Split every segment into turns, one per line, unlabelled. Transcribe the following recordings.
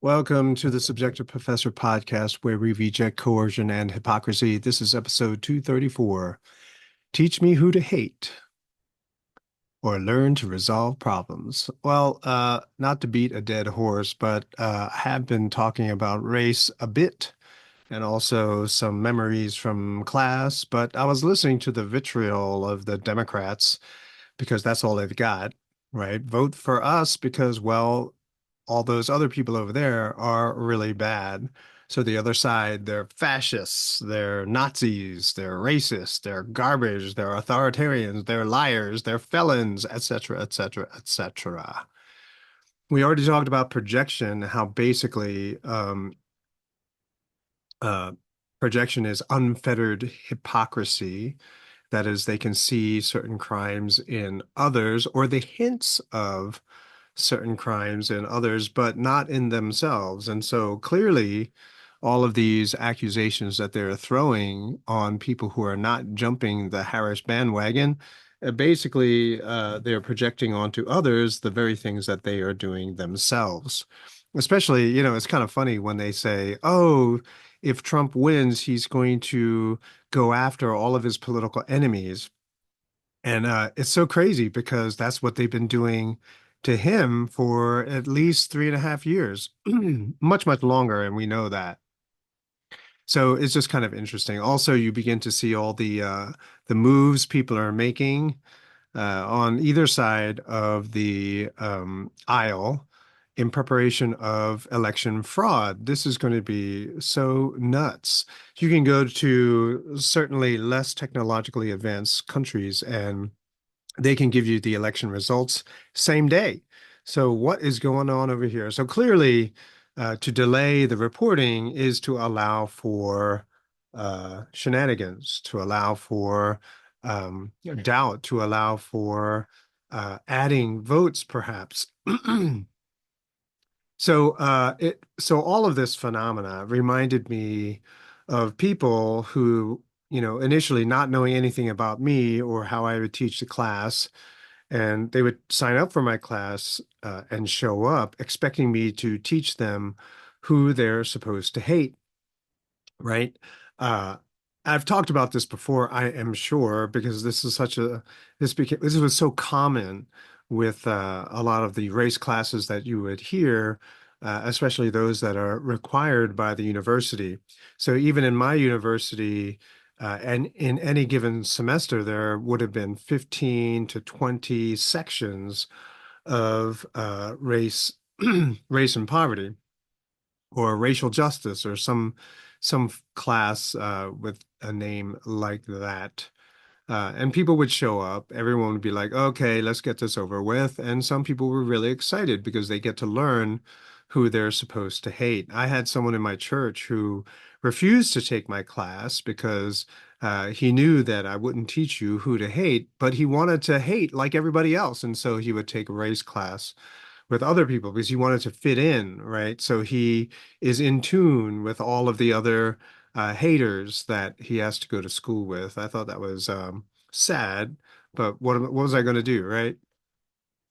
Welcome to the Subjective Professor podcast, where we reject coercion and hypocrisy. This is episode 234. Teach me who to hate or learn to resolve problems. Not to beat a dead horse, but I have been talking about race a bit and also some memories from class. But I was listening to the vitriol of the Democrats because that's all they've got, right? Vote for us because, well, all those other people over there are really bad. So the other side, they're fascists, they're Nazis, they're racist, they're garbage, they're authoritarians, they're liars, they're felons, etc., etc., etc. We already talked about projection, how basically uh, projection is unfettered hypocrisy. That is, they can see certain crimes in others or the hints of certain crimes in others, but not in themselves. And so clearly, all of these accusations that they're throwing on people who are not jumping the Harris bandwagon, they're projecting onto others the very things that they are doing themselves. Especially, it's kind of funny when they say, oh, if Trump wins, he's going to go after all of his political enemies. And it's so crazy because that's what they've been doing to him for at least 3.5 years, much, much longer, and we know that. So it's just kind of interesting. Also, you begin to see all the moves people are making on either side of the aisle in preparation of election fraud. This is going to be so nuts. You can go to certainly less technologically advanced countries and they can give you the election results same day. So what is going on over here? So clearly, to delay the reporting is to allow for shenanigans, to allow for doubt, to allow for adding votes, perhaps. So all of this phenomena reminded me of people who, initially not knowing anything about me or how I would teach the class, and they would sign up for my class and show up expecting me to teach them who they're supposed to hate, right? Uh, I've talked about this before, I am sure, because this was so common with a lot of the race classes that you would hear, especially those that are required by the university. So even in my university, and in any given semester, there would have been 15 to 20 sections of race and poverty, or racial justice, or some class with a name like that. And people would show up. Everyone would be like, okay, let's get this over with. And some people were really excited because they get to learn who they're supposed to hate. I had someone in my church who refused to take my class because he knew that I wouldn't teach you who to hate, but he wanted to hate like everybody else. And so he would take a race class with other people because he wanted to fit in, right? So he is in tune with all of the other haters that he has to go to school with. I thought that was sad, but what was I going to do, right?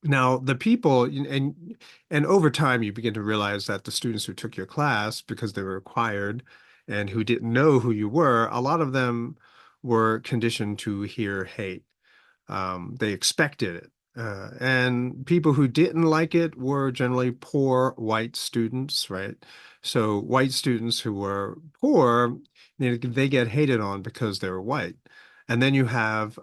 Now, the people, and over time, you begin to realize that the students who took your class because they were required and who didn't know who you were, a lot of them were conditioned to hear hate. They expected it. And people who didn't like it were generally poor white students, right? So white students who were poor, they get hated on because they were white. And then you have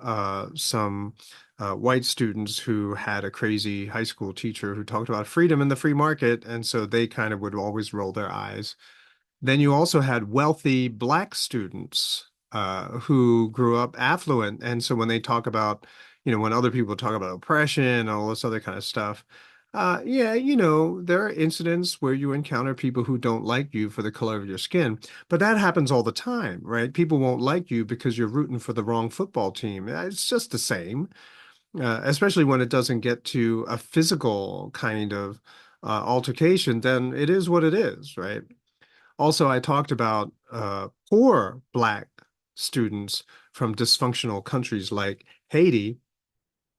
some white students who had a crazy high school teacher who talked about freedom in the free market, and so they kind of would always roll their eyes. Then you also had wealthy black students who grew up affluent. And so when they talk about, when other people talk about oppression and all this other kind of stuff, yeah, there are incidents where you encounter people who don't like you for the color of your skin, but that happens all the time, right? People won't like you because you're rooting for the wrong football team. It's just the same, especially when it doesn't get to a physical kind of altercation, then it is what it is, right? Also, I talked about poor Black students from dysfunctional countries like Haiti,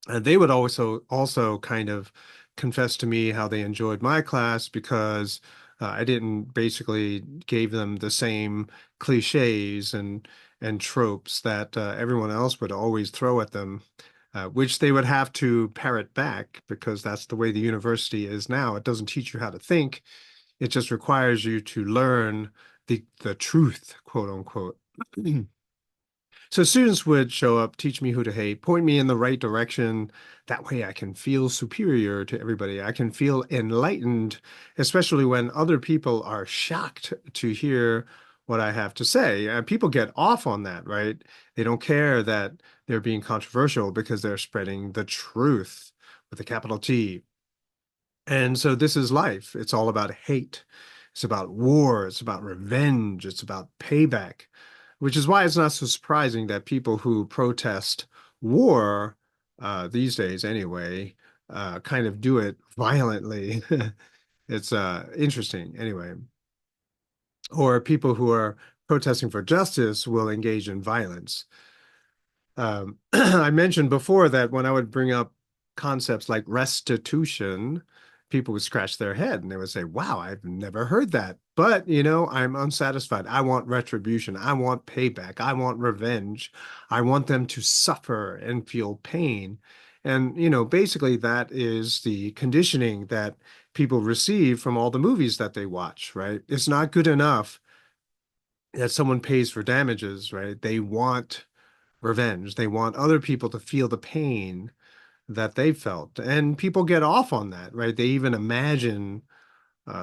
and they would also kind of confess to me how they enjoyed my class because I didn't basically gave them the same cliches and tropes that everyone else would always throw at them, which they would have to parrot back because that's the way the university is now. It doesn't teach you how to think. It just requires you to learn the truth, quote unquote. So students would show up, teach me who to hate, point me in the right direction. That way I can feel superior to everybody. I can feel enlightened, especially when other people are shocked to hear what I have to say. And people get off on that, right? They don't care that they're being controversial because they're spreading the truth with a capital T. And so this is life. It's all about hate. It's about war. It's about revenge. It's about payback, which is why it's not so surprising that people who protest war these days anyway, kind of do it violently. It's interesting anyway. Or people who are protesting for justice will engage in violence. I mentioned before that when I would bring up concepts like restitution, people would scratch their head and they would say, wow, I've never heard that. But, I'm unsatisfied. I want retribution. I want payback. I want revenge. I want them to suffer and feel pain. And, basically that is the conditioning that people receive from all the movies that they watch, right? It's not good enough that someone pays for damages, right? They want revenge. They want other people to feel the pain that they felt. And people get off on that, right? They even imagine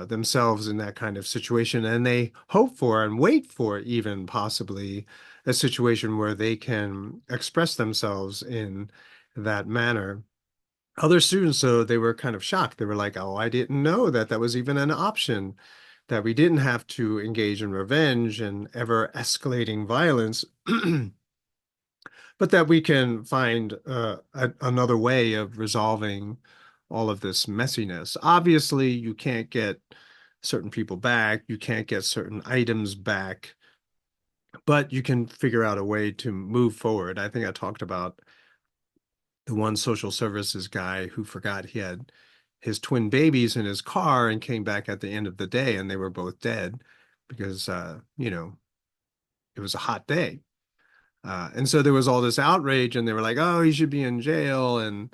themselves in that kind of situation and they hope for and wait for even possibly a situation where they can express themselves in that manner. Other students, though, they were kind of shocked. They were like, oh, I didn't know that that was even an option, that we didn't have to engage in revenge and ever escalating violence. But that we can find another way of resolving all of this messiness. Obviously, you can't get certain people back, you can't get certain items back, but you can figure out a way to move forward. I think I talked about the one social services guy who forgot he had his twin babies in his car and came back at the end of the day and they were both dead because, it was a hot day. And so there was all this outrage, and they were like, "Oh, he should be in jail." And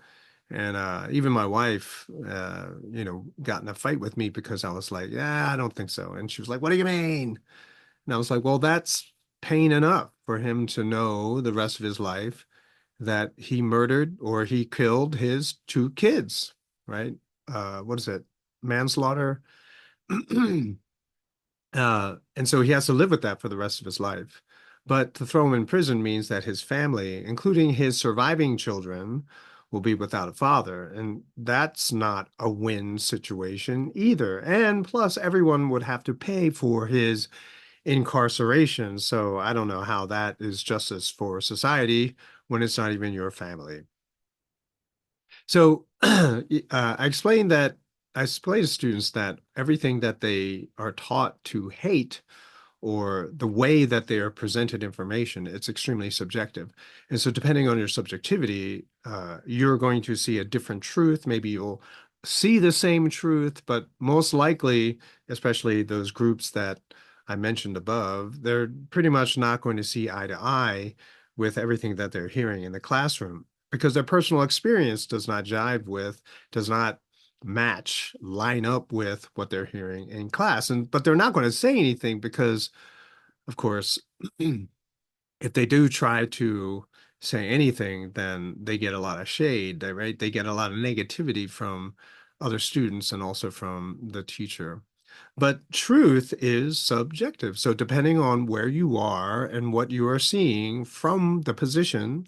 even my wife, got in a fight with me because I was like, "Yeah, I don't think so." And she was like, "What do you mean?" And I was like, "Well, that's pain enough for him to know the rest of his life that he murdered or he killed his two kids, right? What is it? Manslaughter." And so he has to live with that for the rest of his life. But to throw him in prison means that his family, including his surviving children, will be without a father. And that's not a win situation either. And plus, everyone would have to pay for his incarceration. So I don't know how that is justice for society when it's not even your family. So I explain to students that everything that they are taught to hate or the way that they are presented information, it's extremely subjective. And so depending on your subjectivity, you're going to see a different truth. Maybe you'll see the same truth, but most likely, especially those groups that I mentioned above, they're pretty much not going to see eye to eye with everything that they're hearing in the classroom because their personal experience does not jive with, does not match, line up with what they're hearing in class. But they're not going to say anything because, of course, if they do try to say anything, then they get a lot of shade, right? They get a lot of negativity from other students and also from the teacher. But truth is subjective. So depending on where you are and what you are seeing from the position,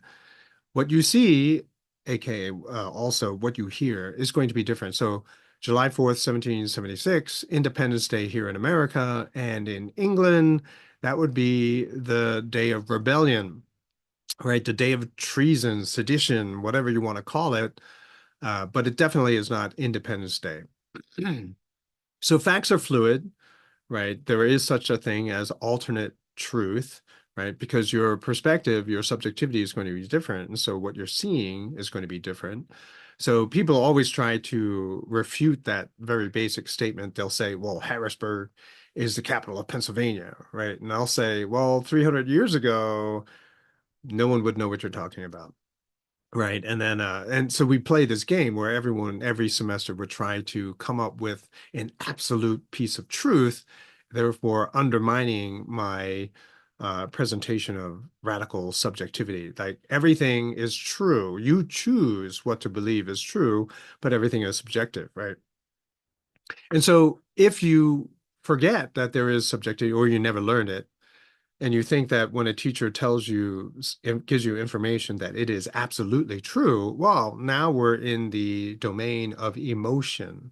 what you see, aka also what you hear, is going to be different. So July 4th, 1776, Independence Day here in America, and in England, that would be the day of rebellion, right? The day of treason, sedition, whatever you want to call it. But it definitely is not Independence Day. So facts are fluid, right? There is such a thing as alternate truth, right? Because your perspective, your subjectivity is going to be different. And so what you're seeing is going to be different. So people always try to refute that very basic statement. They'll say, well, Harrisburg is the capital of Pennsylvania, right? And I'll say, well, 300 years ago, no one would know what you're talking about. Right. And so we play this game where everyone every semester would try to come up with an absolute piece of truth, therefore undermining my presentation of radical subjectivity. Like everything is true. You choose what to believe is true, but everything is subjective, right? And so if you forget that there is subjectivity or you never learned it, and you think that when a teacher tells you, gives you information that it is absolutely true, well, now we're in the domain of emotion,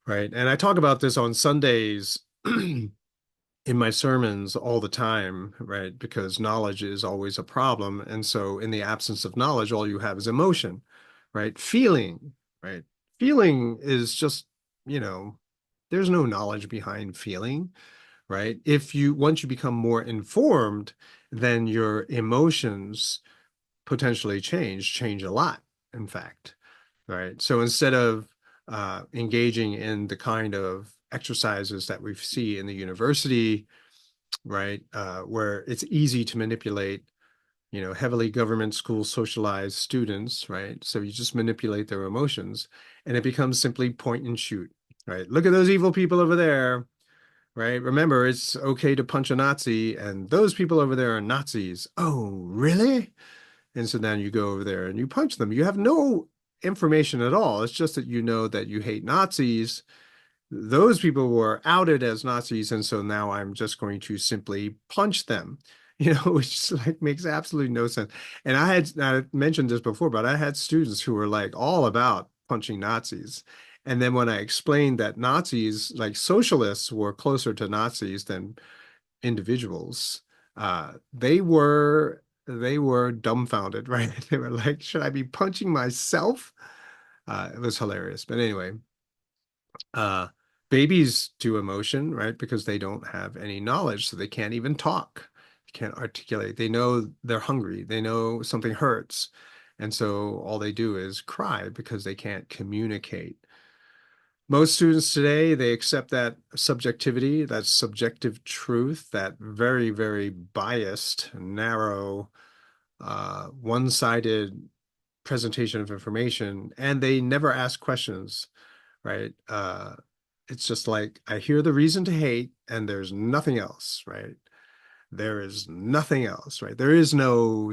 right? And I talk about this on Sundays in my sermons all the time, right? Because knowledge is always a problem. And so in the absence of knowledge, all you have is emotion, right? Feeling, right? Feeling is just, you know, there's no knowledge behind feeling, right? If you once you become more informed, then your emotions potentially change a lot, in fact, right? So instead of engaging in the kind of exercises that we see in the university, right, where it's easy to manipulate, heavily government school socialized students, right? So you just manipulate their emotions, and it becomes simply point and shoot, right? Look at those evil people over there, right? Remember, it's okay to punch a Nazi, and those people over there are Nazis. Oh, really? And so then you go over there and you punch them. You have no information at all. It's just that you know that you hate Nazis. Those people were outed as Nazis, and so now I'm just going to simply punch them. Which like makes absolutely no sense. And I mentioned this before, but I had students who were like all about punching Nazis. And then when I explained that Nazis, like socialists, were closer to Nazis than individuals, they were dumbfounded, right? They were like, "Should I be punching myself?" It was hilarious. But anyway, uh, babies do emotion, right? Because they don't have any knowledge, so they can't even talk. They can't articulate. They know they're hungry. They know something hurts. And so all they do is cry because they can't communicate. Most students today, they accept that subjectivity, that subjective truth, that very, very biased, narrow, one-sided presentation of information, and they never ask questions, right? It's just like, I hear the reason to hate, and there's nothing else, right? There is nothing else, right? There is no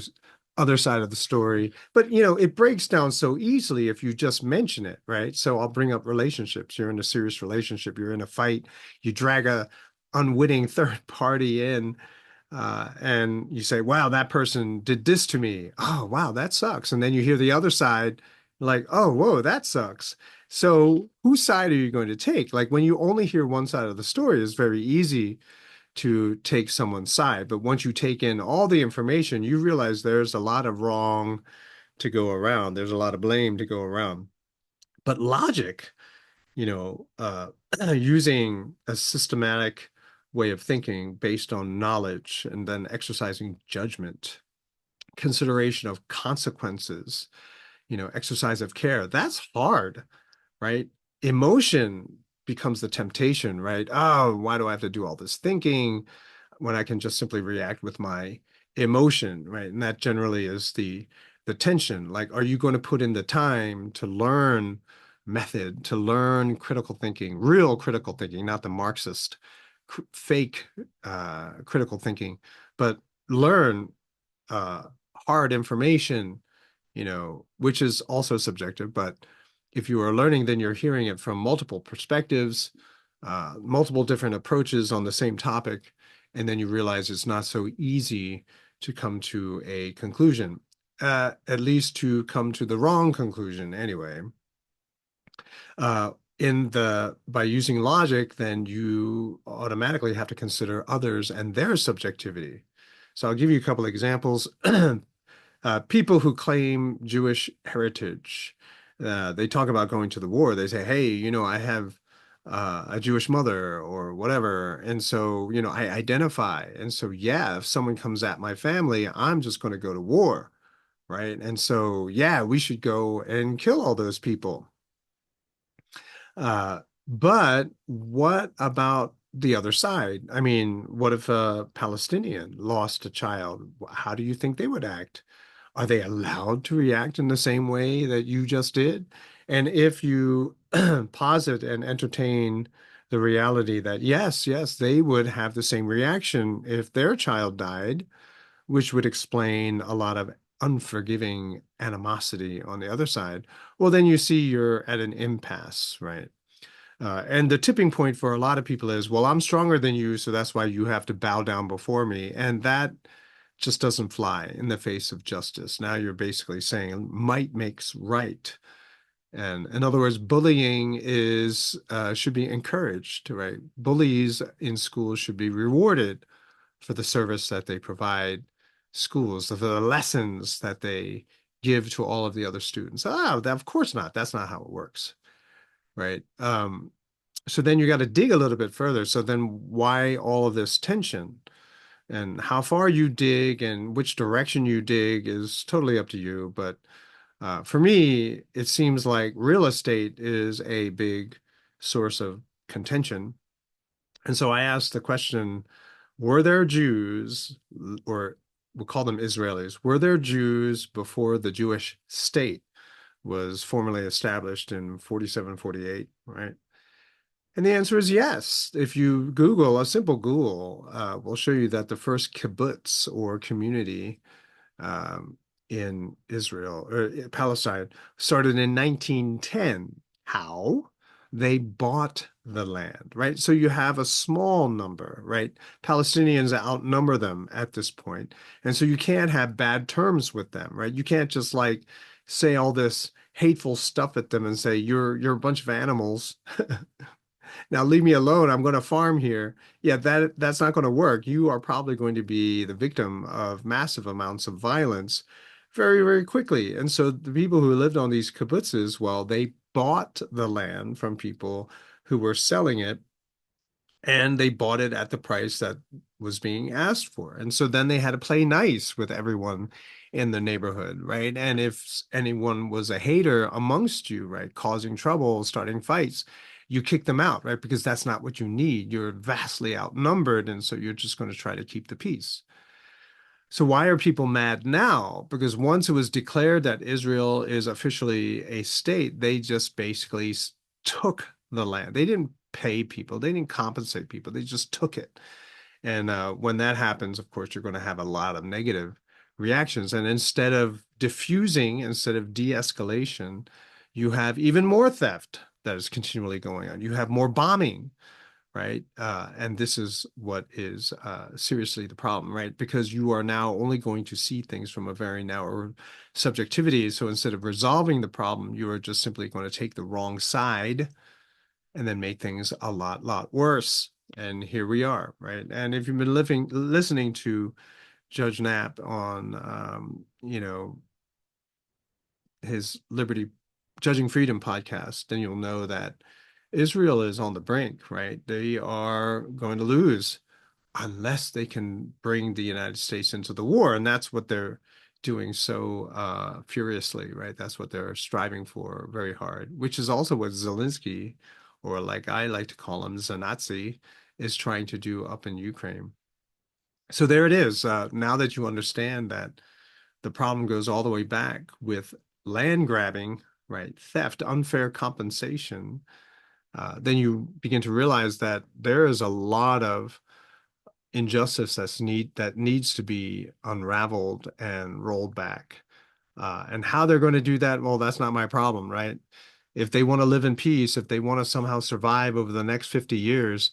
other side of the story. But, it breaks down so easily if you just mention it, right? So I'll bring up relationships. You're in a serious relationship, you're in a fight, you drag a unwitting third party in, and you say, wow, that person did this to me. Oh, wow, that sucks. And then you hear the other side, like, oh, whoa, that sucks. So whose side are you going to take? Like when you only hear one side of the story, it's very easy to take someone's side. But once you take in all the information, you realize there's a lot of wrong to go around. There's a lot of blame to go around. But logic, using a systematic way of thinking based on knowledge and then exercising judgment, consideration of consequences, exercise of care, that's hard, right? Emotion becomes the temptation, right? Oh, why do I have to do all this thinking when I can just simply react with my emotion, right? And that generally is the tension. Like, are you going to put in the time to learn method, to learn critical thinking, real critical thinking, not the Marxist fake critical thinking, but learn uh, hard information, which is also subjective. But if you are learning, then you're hearing it from multiple perspectives, multiple different approaches on the same topic. And then you realize it's not so easy to come to a conclusion, at least to come to the wrong conclusion anyway. By using logic, then you automatically have to consider others and their subjectivity. So I'll give you a couple examples. People who claim Jewish heritage, they talk about going to the war. They say, hey, I have a Jewish mother or whatever. And so, I identify. And so, yeah, if someone comes at my family, I'm just going to go to war, right? And so, yeah, we should go and kill all those people. But what about the other side? I mean, what if a Palestinian lost a child? How do you think they would act? Are they allowed to react in the same way that you just did? And if you posit and entertain the reality that yes, yes, they would have the same reaction if their child died, which would explain a lot of unforgiving animosity on the other side, well, then you see you're at an impasse, right? And the tipping point for a lot of people is, well, I'm stronger than you, so that's why you have to bow down before me. And that just doesn't fly in the face of justice. Now you're basically saying might makes right. And in other words, bullying is should be encouraged, right? Bullies in schools should be rewarded for the service that they provide schools, for the lessons that they give to all of the other students. Of course not. That's not how it works, right? So then you got to dig a little bit further. So then why all of this tension? And how far you dig and which direction you dig is totally up to you. But for me, it seems like real estate is a big source of contention. And so I asked the question, were there Jews, or we'll call them Israelis, were there Jews before the Jewish state was formally established in 47, 48, right? And the answer is yes. If you Google, a simple Google will show you that the first kibbutz or community um, in Israel or Palestine started in 1910. How? They bought the land, right? So you have a small number, right? Palestinians outnumber them at this point. And so you can't have bad terms with them, right? You can't just like say all this hateful stuff at them and say you're a bunch of animals. Now leave me alone. I'm going to farm here. Yeah, that's not going to work. You are probably going to be the victim of massive amounts of violence very, very quickly. And so the people who lived on these kibbutzes, well, they bought the land from people who were selling it, and they bought it at the price that was being asked for. And so then they had to play nice with everyone in the neighborhood, right? And if anyone was a hater amongst you, right, causing trouble, starting fights, you kick them out, right? Because that's not what you need. You're vastly outnumbered, and so you're just going to try to keep the peace. So why are people mad now? Because once it was declared that Israel is officially a state, they just basically took the land. They didn't pay people, they didn't compensate people, they just took it. And when that happens, of course, you're going to have a lot of negative reactions. And instead of diffusing, instead of de-escalation, you have even more theft that is continually going on. You have more bombing, right? And this is what is seriously the problem, right? Because you are now only going to see things from a very narrow subjectivity. So instead of resolving the problem, you are just simply going to take the wrong side and then make things a lot worse. And here we are, right? And if you've been listening to Judge Knapp on, his Liberty Judging Freedom podcast, then you'll know that Israel is on the brink, right? They are going to lose unless they can bring the United States into the war. And that's what they're doing so furiously, right? That's what they're striving for very hard, which is also what Zelensky, or like I like to call him, Zanazi, is trying to do up in Ukraine. So there it is. Now that you understand that the problem goes all the way back with land grabbing, right? Theft, unfair compensation, then you begin to realize that there is a lot of injustice that needs to be unraveled and rolled back. And how they're going to do that, well, that's not my problem, right? If they want to live in peace, if they want to somehow survive over the next 50 years,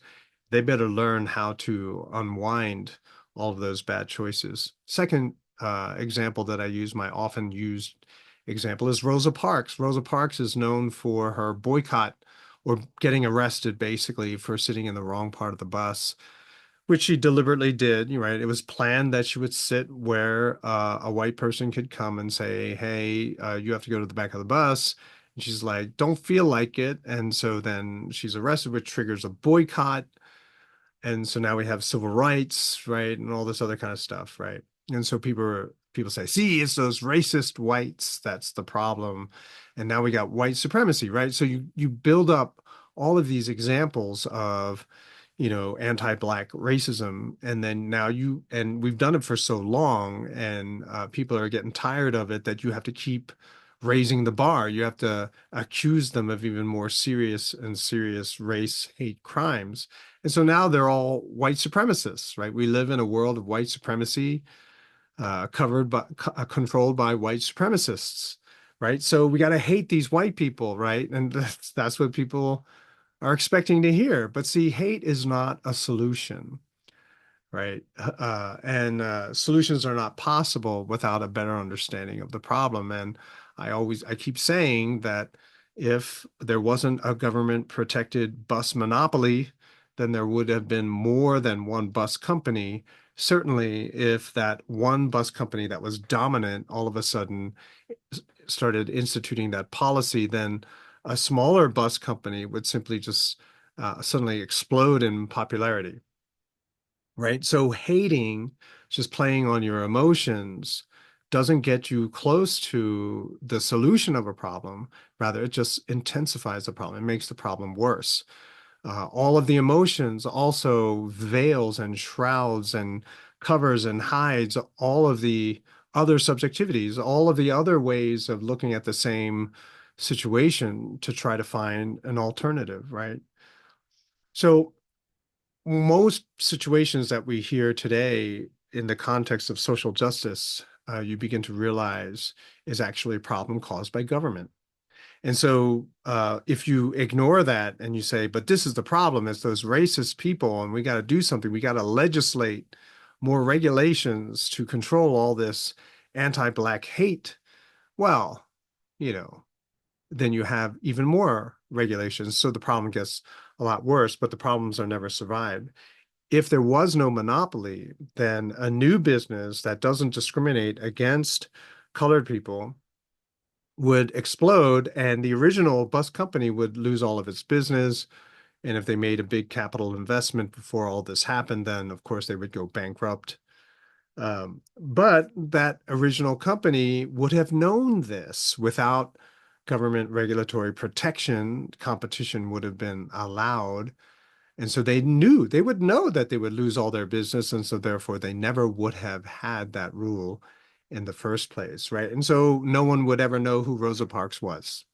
they better learn how to unwind all of those bad choices. Second example that I use, my often used example, is Rosa Parks. Rosa Parks is known for her boycott or getting arrested basically for sitting in the wrong part of the bus, which she deliberately did. You're right. It was planned that she would sit where a white person could come and say, hey, you have to go to the back of the bus. And she's like, don't feel like it. And so then she's arrested, which triggers a boycott. And so now we have civil rights, right? And all this other kind of stuff, right? And so people say, see, it's those racist whites that's the problem. And now we got white supremacy, right? So you build up all of these examples of, anti-black racism, and then now and we've done it for so long, and people are getting tired of it that you have to keep raising the bar. You have to accuse them of even more serious and serious race hate crimes. And so now they're all white supremacists, right? We live in a world of white supremacy, controlled by white supremacists, right? So we got to hate these white people, right? And that's what people are expecting to hear. But see, hate is not a solution, right? And solutions are not possible without a better understanding of the problem. And I keep saying that if there wasn't a government protected bus monopoly, then there would have been more than one bus company. Certainly, if that one bus company that was dominant all of a sudden started instituting that policy, then a smaller bus company would simply just suddenly explode in popularity, right? So hating, just playing on your emotions, doesn't get you close to the solution of a problem. Rather, it just intensifies the problem. It makes the problem worse. All of the emotions also veils and shrouds and covers and hides all of the other subjectivities, all of the other ways of looking at the same situation to try to find an alternative, right? So most situations that we hear today in the context of social justice, you begin to realize is actually a problem caused by government. And so if you ignore that and you say, but this is the problem, it's those racist people, and we got to do something, we got to legislate more regulations to control all this anti-Black hate, well, you know, then you have even more regulations. So the problem gets a lot worse, but the problems are never survived. If there was no monopoly, then a new business that doesn't discriminate against colored people would explode, and the original bus company would lose all of its business. And if they made a big capital investment before all this happened, then of course they would go bankrupt. But that original company would have known this. Without government regulatory protection, competition would have been allowed. And so they would know that they would lose all their business. And so therefore they never would have had that rule in the first place, right? And so no one would ever know who Rosa Parks was.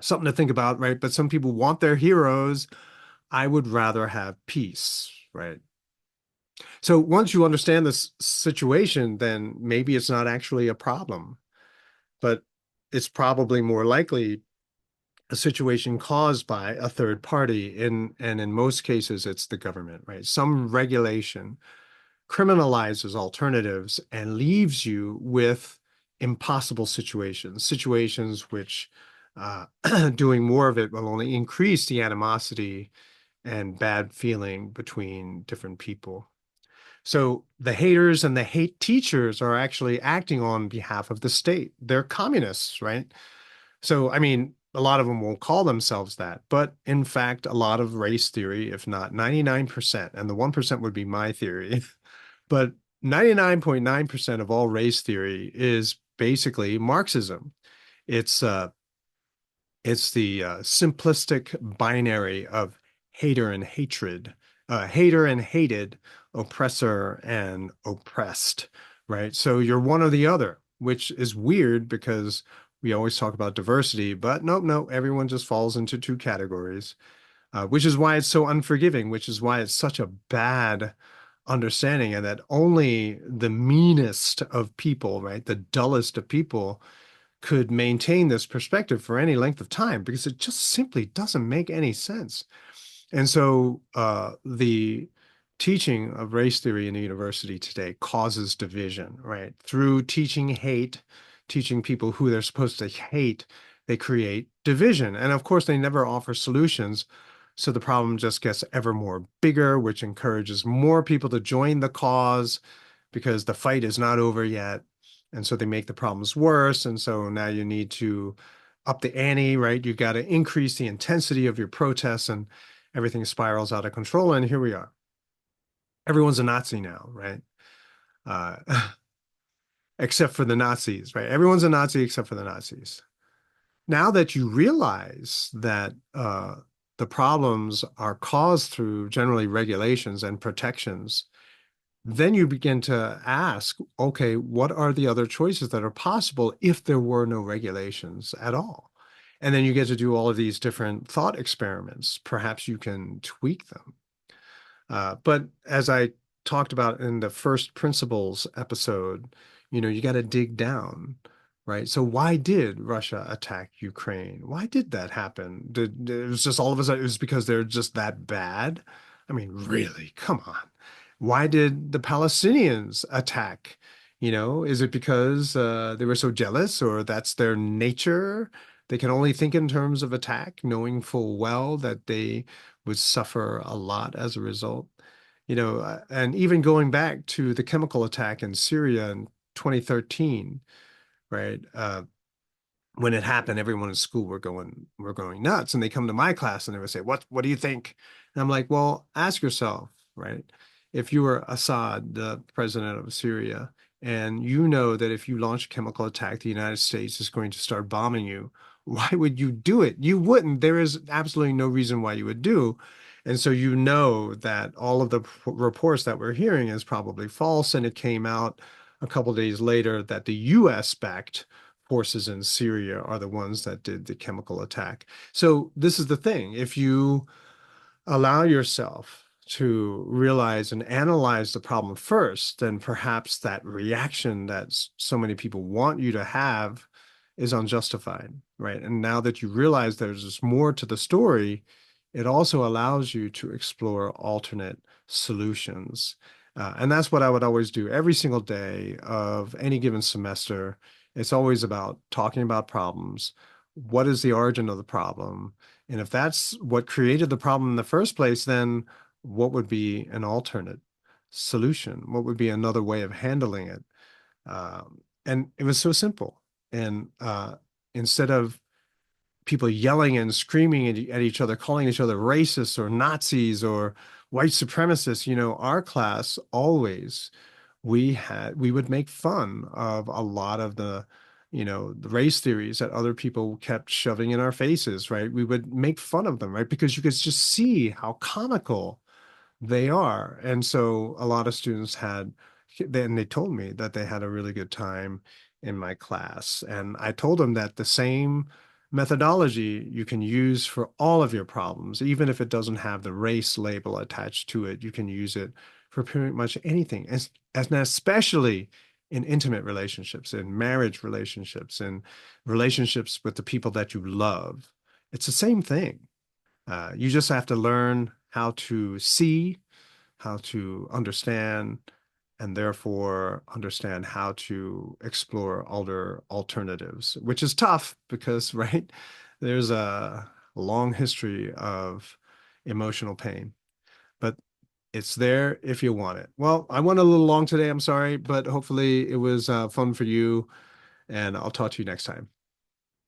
Something to think about, right? But some people want their heroes. I would rather have peace, right? So once you understand this situation, then maybe it's not actually a problem, but it's probably more likely a situation caused by a third party. And in most cases, it's the government, right? Some regulation criminalizes alternatives and leaves you with impossible situations, situations which doing more of it will only increase the animosity and bad feeling between different people. So the haters and the hate teachers are actually acting on behalf of the state. They're communists, right? So, I mean, a lot of them won't call themselves that, but in fact, a lot of race theory, if not 99%, and the 1% would be my theory, but 99.9% of all race theory is basically Marxism. It's uh, it's the simplistic binary of hater and hatred, hater and hated, oppressor and oppressed, right? So you're one or the other, which is weird because we always talk about diversity, but nope, no, everyone just falls into two categories, which is why it's so unforgiving, which is why it's such a bad understanding, and that only the meanest of people, right, the dullest of people could maintain this perspective for any length of time, because it just simply doesn't make any sense. And so the teaching of race theory in the university today causes division, right? Through teaching hate, teaching people who they're supposed to hate, they create division. And of course, they never offer solutions. So the problem just gets ever more bigger, which encourages more people to join the cause because the fight is not over yet. And so they make the problems worse. And so now you need to up the ante, right? You got to increase the intensity of your protests, and everything spirals out of control. And here we are. Everyone's a Nazi now, right? Uh, except for the Nazis, right? Everyone's a Nazi except for the Nazis. Now that you realize that the problems are caused through generally regulations and protections, then you begin to ask, okay, what are the other choices that are possible if there were no regulations at all? And then you get to do all of these different thought experiments. Perhaps you can tweak them. But as I talked about in the first principles episode, you got to dig down, right? So why did Russia attack Ukraine? Why did that happen? It was just all of a sudden, it was because they're just that bad? I mean, really, come on. Why did the Palestinians attack? Is it because they were so jealous or that's their nature? They can only think in terms of attack, knowing full well that they would suffer a lot as a result. And even going back to the chemical attack in Syria in 2013, right? When it happened, everyone in school were going nuts, and they come to my class and they would say, "What do you think?" And I'm like, "Well, ask yourself, right? If you were Assad, the president of Syria, and you know that if you launch a chemical attack, the United States is going to start bombing you, why would you do it? You wouldn't. There is absolutely no reason why you would do." And so you know that all of the reports that we're hearing is probably false, and it came out a couple days later that the U.S. backed forces in Syria are the ones that did the chemical attack. So this is the thing. If you allow yourself to realize and analyze the problem first, then perhaps that reaction that so many people want you to have is unjustified, right? And now that you realize there's just more to the story, it also allows you to explore alternate solutions. And that's what I would always do every single day of any given semester. It's always about talking about problems. What is the origin of the problem? And if that's what created the problem in the first place, then what would be an alternate solution? What would be another way of handling it? And it was so simple. And instead of people yelling and screaming at each other, calling each other racists or Nazis or white supremacists, our class always we would make fun of a lot of the race theories that other people kept shoving in our faces, right? We would make fun of them, right? Because you could just see how comical they are. And so a lot of students then they told me that they had a really good time in my class. And I told them that the same methodology you can use for all of your problems, even if it doesn't have the race label attached to it, you can use it for pretty much anything, and especially in intimate relationships, in marriage relationships, in relationships with the people that you love. It's the same thing. You just have to learn how to see, how to understand, and therefore understand how to explore other alternatives, which is tough because, right, there's a long history of emotional pain, but it's there if you want it. Well, I went a little long today. I'm sorry, but hopefully it was fun for you, and I'll talk to you next time.